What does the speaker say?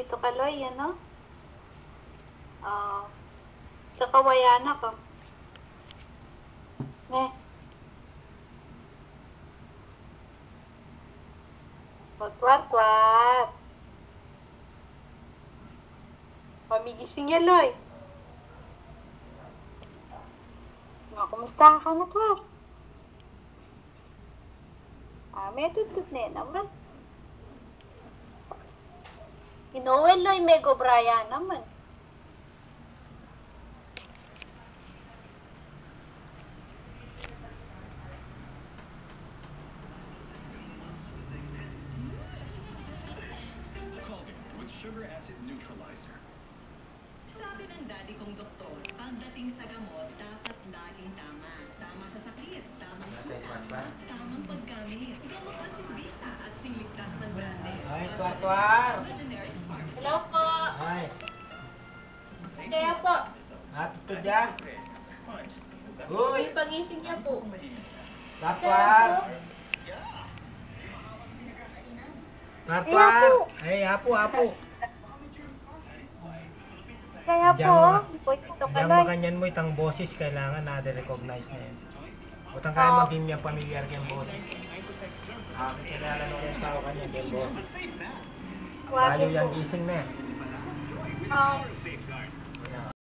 Tito Kaloy, ano? Sa kawayan ako. Kwat. Pamigising yan, Loy. Kumusta ka na, Kwat? May tutut na naman. Inoel, Loy, may gobraya naman. Sugar acid neutralizer. Sabi ng daddy kong doktor, pagdating sa gamot, dapat laging tama. Tama sa sakit, tamang sukat, tamang paggamit. Gamot na simbisa at singligtas ng branded. Ay, Twar! Hello po. Ay. Kaya po. Ito dyan. Uy! May pagising niya po. Twar! Twar! Ay, apo. Kaya po, Tito Diyan Kaloy. makanyan mo itang boses, kailangan natin recognize na yun. Utang kaya maging yung pamilyar kayong boses. Kilala nung yung tao kanya kayong boses. Tayo yung gising na yan.